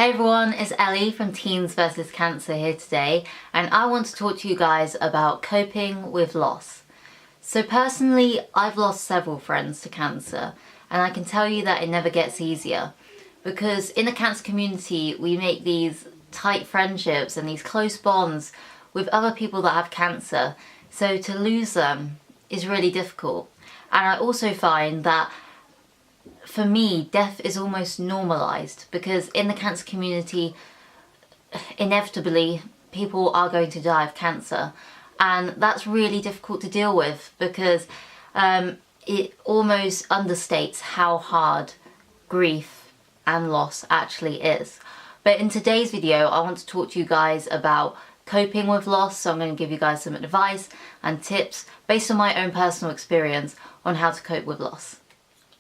Hey everyone, it's Ellie from Teens vs Cancer here today, and I want to talk to you guys about coping with loss. So personally, I've lost several friends to cancer, and I can tell you that it never gets easier, because in the cancer community we make these tight friendships and these close bonds with other people that have cancer, so to lose them is really difficult. And I also find that for me, death is almost normalised, because in the cancer community, inevitably, people are going to die of cancer. And that's really difficult to deal with, because it almost understates how hard grief and loss actually is. But in today's video, I want to talk to you guys about coping with loss. So I'm going to give you guys some advice and tips based on my own personal experience on how to cope with loss.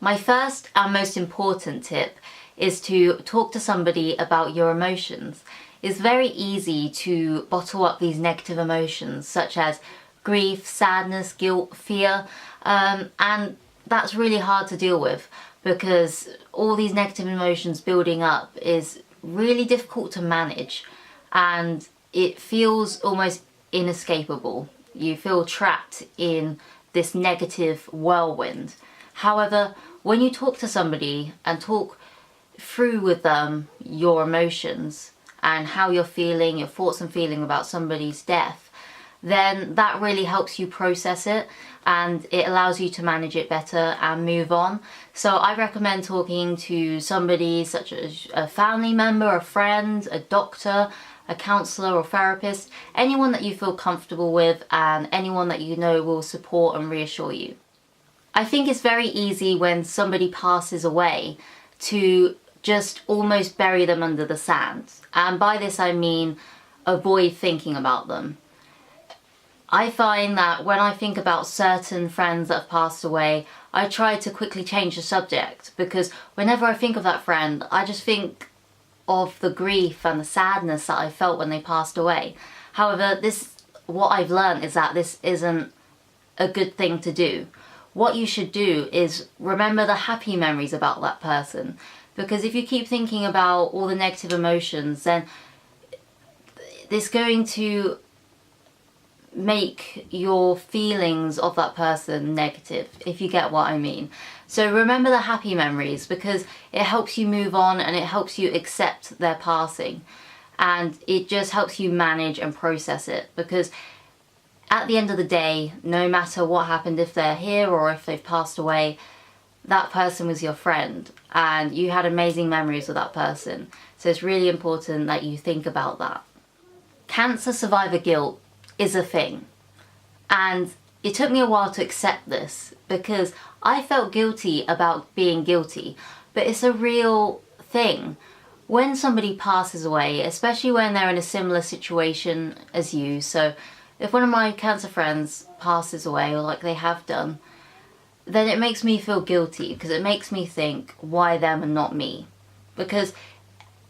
My first and most important tip is to talk to somebody about your emotions. It's very easy to bottle up these negative emotions such as grief, sadness, guilt, fear, and that's really hard to deal with, because all these negative emotions building up is really difficult to manage, and it feels almost inescapable. You feel trapped in this negative whirlwind. However, when you talk to somebody and talk through with them your emotions and how you're feeling, your thoughts and feeling about somebody's death, then that really helps you process it, and it allows you to manage it better and move on. So I recommend talking to somebody such as a family member, a friend, a doctor, a counsellor or therapist, anyone that you feel comfortable with and anyone that you know will support and reassure you. I think it's very easy when somebody passes away to just almost bury them under the sand. And by this I mean avoid thinking about them. I find that when I think about certain friends that have passed away, I try to quickly change the subject, because whenever I think of that friend, I just think of the grief and the sadness that I felt when they passed away. However, what I've learned is that this isn't a good thing to do. What you should do is remember the happy memories about that person, because if you keep thinking about all the negative emotions, then it's going to make your feelings of that person negative, if you get what I mean. So remember the happy memories, because it helps you move on and it helps you accept their passing, and it just helps you manage and process it, because at the end of the day, no matter what happened, if they're here or if they've passed away, that person was your friend and you had amazing memories with that person. So it's really important that you think about that. Cancer survivor guilt is a thing, and it took me a while to accept this, because I felt guilty about being guilty, but it's a real thing. When somebody passes away, especially when they're in a similar situation as you, so if one of my cancer friends passes away, or like they have done, then it makes me feel guilty, because it makes me think, why them and not me? Because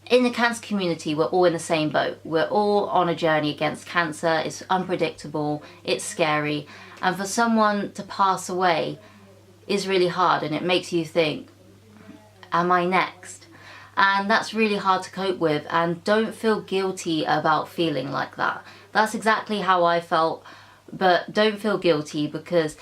in the cancer community, we're all in the same boat. We're all on a journey against cancer. It's unpredictable, it's scary, and for someone to pass away is really hard, and it makes you think, am I next? And that's really hard to cope with, and don't feel guilty about feeling like that. That's exactly how I felt, but don't feel guilty, because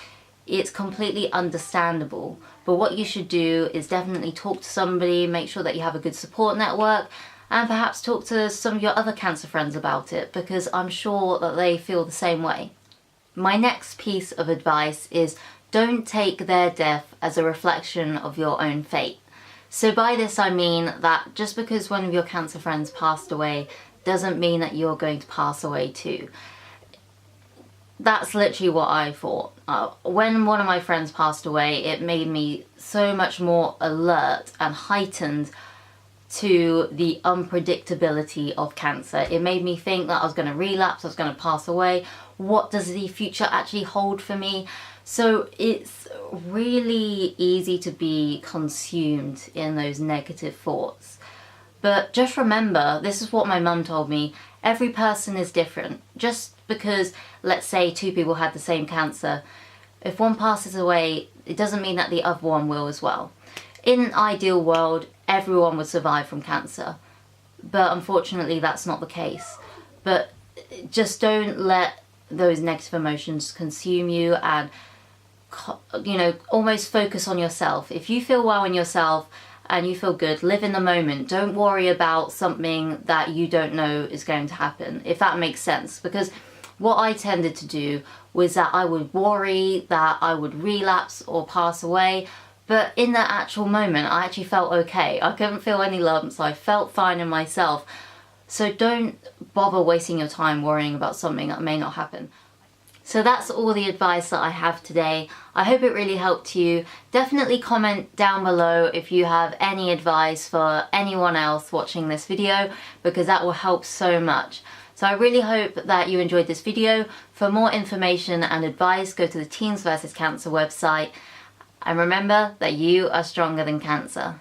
it's completely understandable. But what you should do is definitely talk to somebody, make sure that you have a good support network, and perhaps talk to some of your other cancer friends about it, because I'm sure that they feel the same way. My next piece of advice is don't take their death as a reflection of your own fate. So by this I mean that just because one of your cancer friends passed away doesn't mean that you're going to pass away too. That's literally what I thought. When one of my friends passed away, it made me so much more alert and heightened to the unpredictability of cancer. It made me think that I was going to relapse, I was going to pass away. What does the future actually hold for me? So it's really easy to be consumed in those negative thoughts. But just remember, this is what my mum told me, every person is different. Just because, let's say, two people had the same cancer, if one passes away, it doesn't mean that the other one will as well. In an ideal world, everyone would survive from cancer. but unfortunately that's not the case. But just don't let those negative emotions consume you, and you know, almost focus on yourself. If you feel well in yourself and you feel good, live in the moment. Don't worry about something that you don't know is going to happen, if that makes sense. Because what I tended to do was that I would worry that I would relapse or pass away, but in that actual moment I actually felt okay. I couldn't feel any lumps, I felt fine in myself. So don't bother wasting your time worrying about something that may not happen. So that's all the advice that I have today. I hope it really helped you. Definitely comment down below if you have any advice for anyone else watching this video, because that will help so much. So I really hope that you enjoyed this video. For more information and advice, go to the TeensVsCancer website. And remember that you are stronger than cancer.